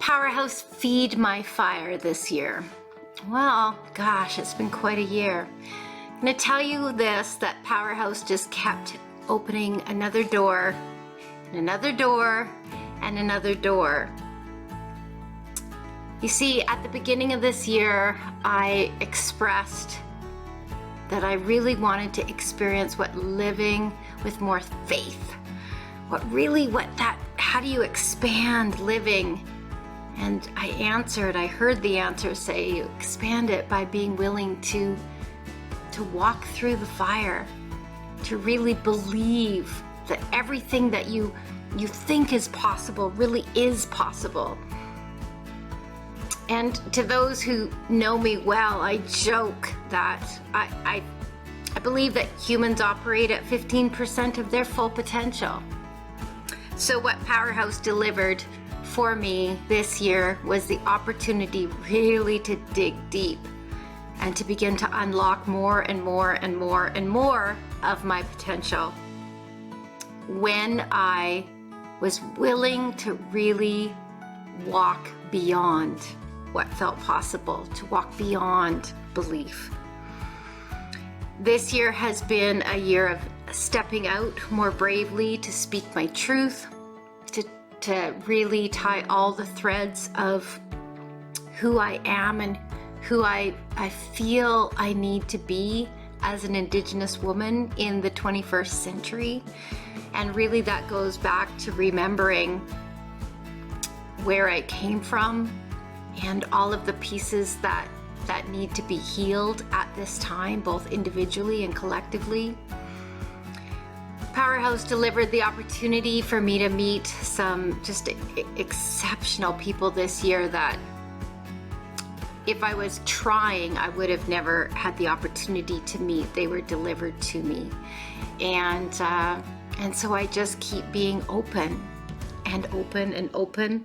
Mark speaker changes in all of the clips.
Speaker 1: PowHERhouse feed my fire this year? Well, gosh, it's been quite a year. I'm going to tell you this, that PowHERhouse just kept opening another door, and another door, and another door. You see, at the beginning of this year, I expressed that I really wanted to experience what living with more faith, how do you expand living? And I heard the answer say, you expand it by being willing to walk through the fire, to really believe that everything that you think is possible really is possible. And to those who know me well, I joke that I believe that humans operate at 15% of their full potential. So what PowHERhouse delivered for me this year was the opportunity really to dig deep and to begin to unlock more and more and more and more of my potential. When I was willing to really walk beyond what felt possible, to walk beyond belief. This year has been a year of stepping out more bravely to speak my truth, to really tie all the threads of who I am and who I feel I need to be as an Indigenous woman in the 21st century. And really that goes back to remembering where I came from and all of the pieces that need to be healed at this time, both individually and collectively. PowHERhouse delivered the opportunity for me to meet some just exceptional people this year that if I was trying, I would have never had the opportunity to meet. They were delivered to me. And so I just keep being open and open and open.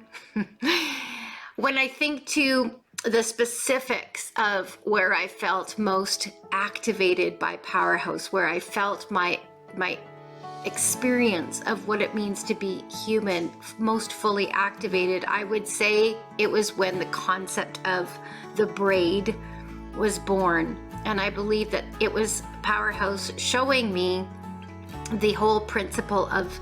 Speaker 1: When I think to the specifics of where I felt most activated by PowHERhouse, where I felt my experience of what it means to be human most fully activated, I would say it was when the concept of the braid was born. And I believe that it was PowHERhouse showing me the whole principle of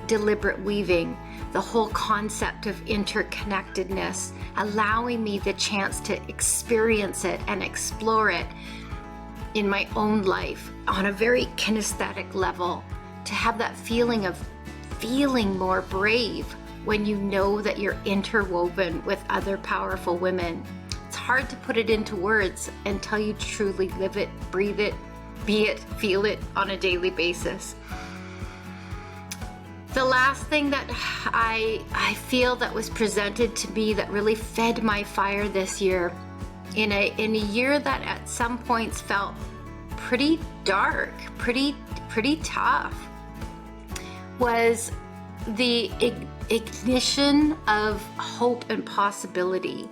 Speaker 1: deliberate weaving, the whole concept of interconnectedness, allowing me the chance to experience it and explore it in my own life on a very kinesthetic level, to have that feeling of feeling more brave when you know that you're interwoven with other powerful women. It's hard to put it into words until you truly live it, breathe it, be it, feel it on a daily basis. The last thing that I feel that was presented to me that really fed my fire this year, in a year that at some points felt pretty dark, pretty tough, was the ignition of hope and possibility.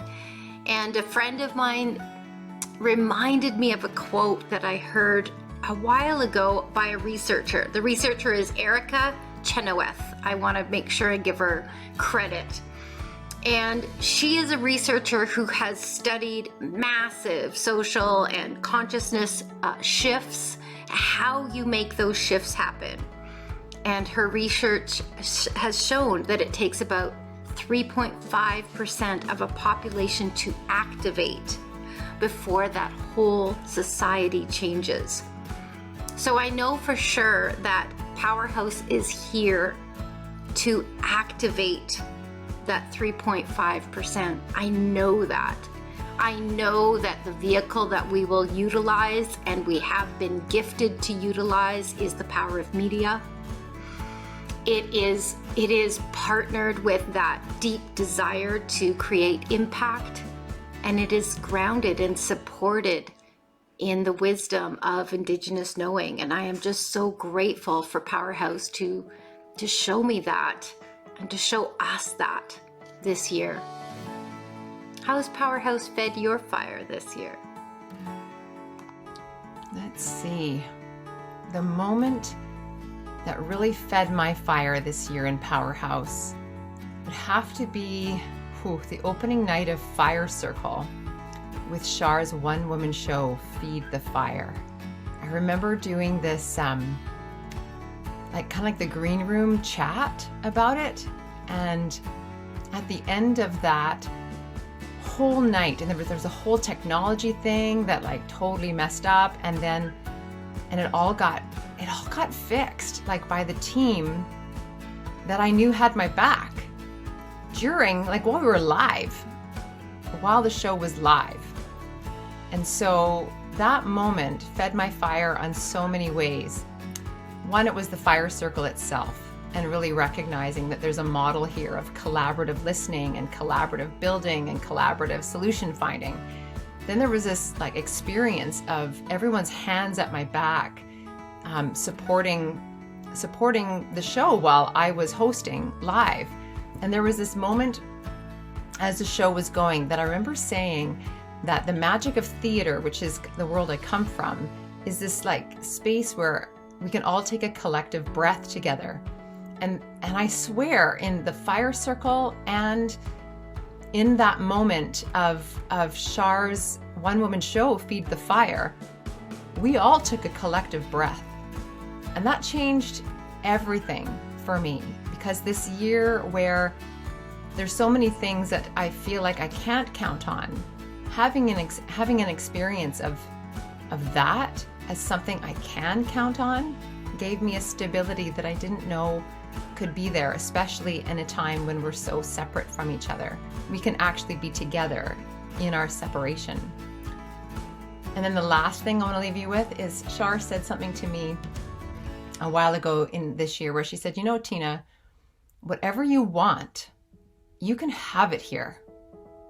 Speaker 1: And a friend of mine reminded me of a quote that I heard a while ago by a researcher. The researcher is Erica Chenoweth. I want to make sure I give her credit. And she is a researcher who has studied massive social and consciousness shifts, how you make those shifts happen. And her research has shown that it takes about 3.5% of a population to activate before that whole society changes. So I know for sure that PowHERhouse is here to activate that 3.5%. I know that. I know that the vehicle that we will utilize and we have been gifted to utilize is the power of media. It is partnered with that deep desire to create impact, and it is grounded and supported in the wisdom of Indigenous knowing. And I am just so grateful for PowHERhouse to show me that and to show us that this year. How has PowHERhouse fed your fire this year?
Speaker 2: Let's see. The moment that really fed my fire this year in PowHERhouse would have to be the opening night of Fire Circle with Char's one-woman show, Feed the Fire. I remember doing this, like the green room chat about it. And at the end of that whole night, and there's a whole technology thing that like totally messed up, and it all got fixed, like by the team that I knew had my back during, like while we were live, while the show was live. And so that moment fed my fire on so many ways. One, it was the Fire Circle itself, and really recognizing that there's a model here of collaborative listening and collaborative building and collaborative solution finding. Then there was this like experience of everyone's hands at my back, supporting the show while I was hosting live. And there was this moment as the show was going that I remember saying that the magic of theater, which is the world I come from, is this like space where we can all take a collective breath together. And I swear, in the Fire Circle and in that moment of Char's one-woman show, Feed the Fire, we all took a collective breath. And that changed everything for me, because this year where there's so many things that I feel like I can't count on, having an experience of that as something I can count on gave me a stability that I didn't know could be there, especially in a time when we're so separate from each other. We can actually be together in our separation. And then the last thing I want to leave you with is Char said something to me a while ago in this year where she said, you know, Tina, whatever you want, you can have it here.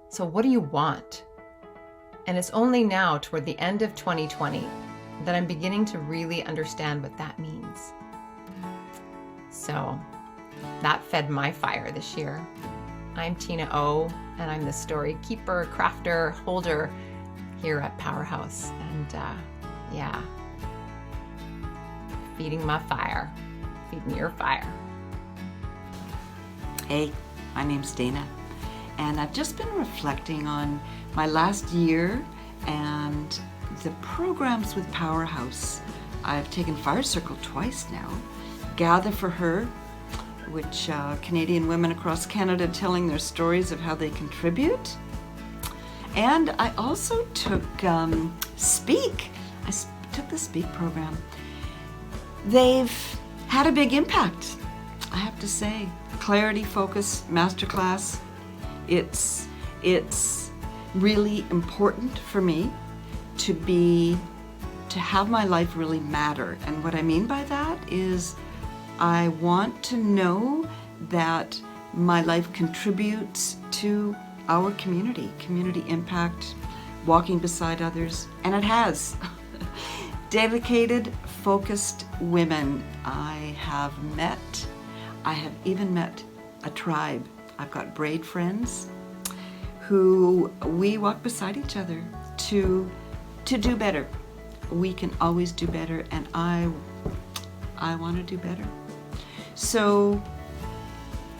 Speaker 2: So what do you want? And it's only now, toward the end of 2020, that I'm beginning to really understand what that means. So that fed my fire this year. I'm Tina O, and I'm the story keeper, crafter, holder here at PowHERhouse. And feeding my fire, feeding your fire.
Speaker 3: Hey, my name's Dana, and I've just been reflecting on my last year and the programs with PowHERhouse. I've taken Fire Circle twice now. Gather for Her, which Canadian women across Canada telling their stories of how they contribute. And I also took Speak. I took the Speak program. They've had a big impact, I have to say. Clarity Focus Masterclass. It's really important for me to have my life really matter. And what I mean by that is I want to know that my life contributes to our community impact, walking beside others, and it has. Dedicated, focused women I have even met a tribe. I've got Braid friends who we walk beside each other to do better. We can always do better, and I want to do better. So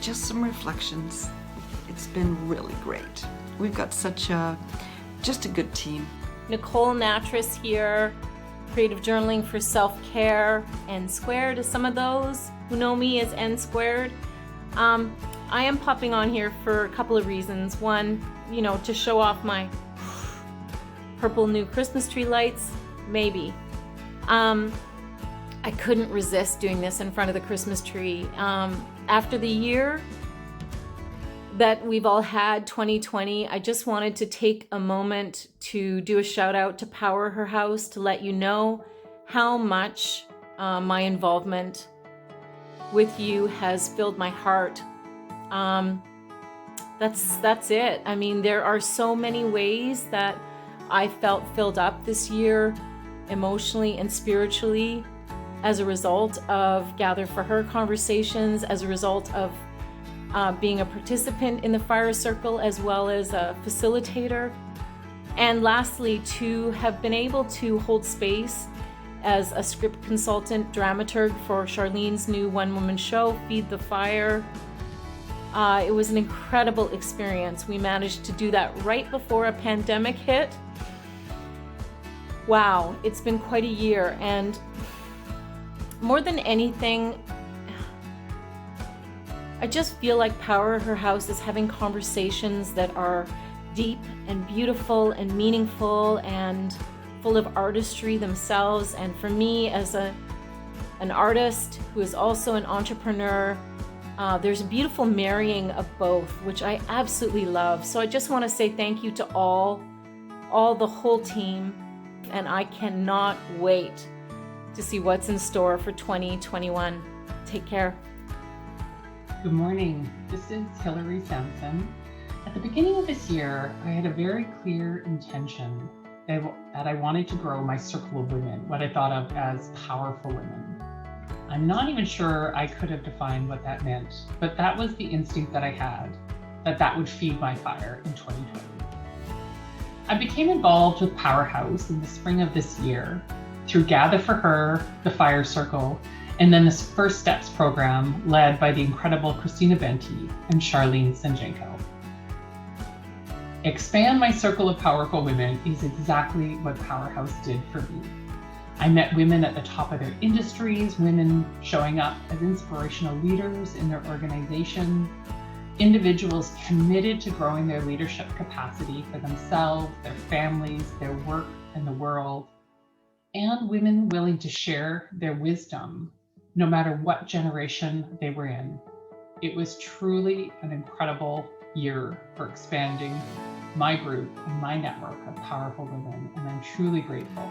Speaker 3: just some reflections. It's been really great. We've got just a good team.
Speaker 4: Nicole Natras here, creative journaling for self-care, N squared to some of those who know me as N squared. I am popping on here for a couple of reasons. One, to show off my purple new Christmas tree lights, maybe. I couldn't resist doing this in front of the Christmas tree. After the year that we've all had, 2020, I just wanted to take a moment to do a shout out to PowHERhouse to let you know how much my involvement with you has filled my heart. That's it. I mean, there are so many ways that I felt filled up this year, emotionally and spiritually, as a result of Gather for Her conversations, as a result of being a participant in the Fire Circle, as well as a facilitator. And lastly, to have been able to hold space as a script consultant, dramaturg for Charlene's new one-woman show, Feed the Fire. It was an incredible experience. We managed to do that right before a pandemic hit. Wow, it's been quite a year, and more than anything, I just feel like PowHERhouse is having conversations that are deep and beautiful and meaningful and full of artistry themselves. And for me, as an artist who is also an entrepreneur, there's a beautiful marrying of both, which I absolutely love. So I just want to say thank you to all the whole team, and I cannot wait to see what's in store for 2021. Take care.
Speaker 5: Good morning. This is Hilary Sampson. At the beginning of this year, I had a very clear intention that I wanted to grow my circle of women, what I thought of as powerful women. I'm not even sure I could have defined what that meant, but that was the instinct that I had, that would feed my fire in 2020. I became involved with PowHERhouse in the spring of this year through Gather for Her, the Fire Circle, and then this First Steps program led by the incredible Christina Benti and Charlene Sanjenko. Expand my circle of powerful women is exactly what PowHERhouse did for me. I met women at the top of their industries, women showing up as inspirational leaders in their organization, individuals committed to growing their leadership capacity for themselves, their families, their work, and the world, and women willing to share their wisdom, no matter what generation they were in. It was truly an incredible year for expanding my group and my network of powerful women, and I'm truly grateful.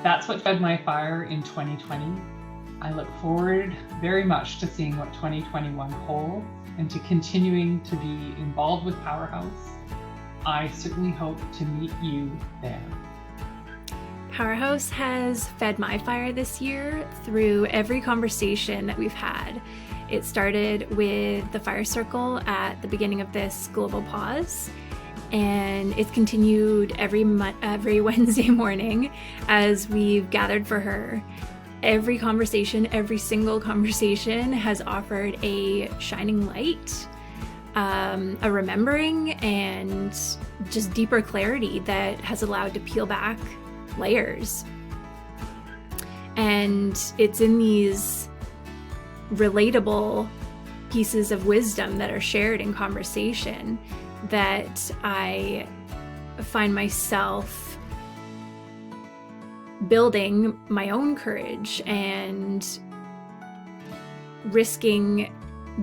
Speaker 5: That's what fed my fire in 2020. I look forward very much to seeing what 2021 holds and to continuing to be involved with PowHERhouse. I certainly hope to meet you there.
Speaker 6: PowHERhouse has fed my fire this year through every conversation that we've had. It started with the Fire Circle at the beginning of this global pause, and it's continued every Wednesday morning as we've gathered for her. Every single conversation has offered a shining light, a remembering, and just deeper clarity that has allowed to peel back layers. And it's in these relatable pieces of wisdom that are shared in conversation that I find myself building my own courage and risking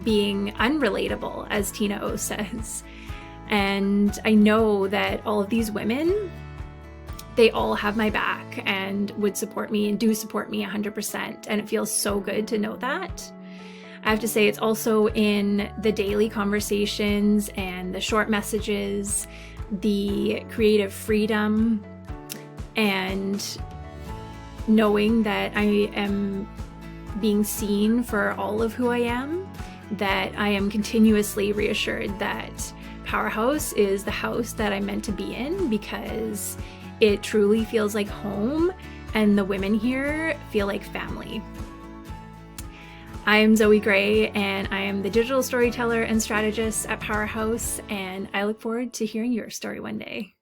Speaker 6: being unrelatable, as Tina O says. And I know that all of these women, they all have my back and would support me and do support me 100%. And it feels so good to know that. I have to say, it's also in the daily conversations and the short messages, the creative freedom, and knowing that I am being seen for all of who I am, that I am continuously reassured that PowHERhouse is the house that I'm meant to be in, because it truly feels like home and the women here feel like family. I'm Zoe Gray, and I am the digital storyteller and strategist at PowHERhouse, and I look forward to hearing your story one day.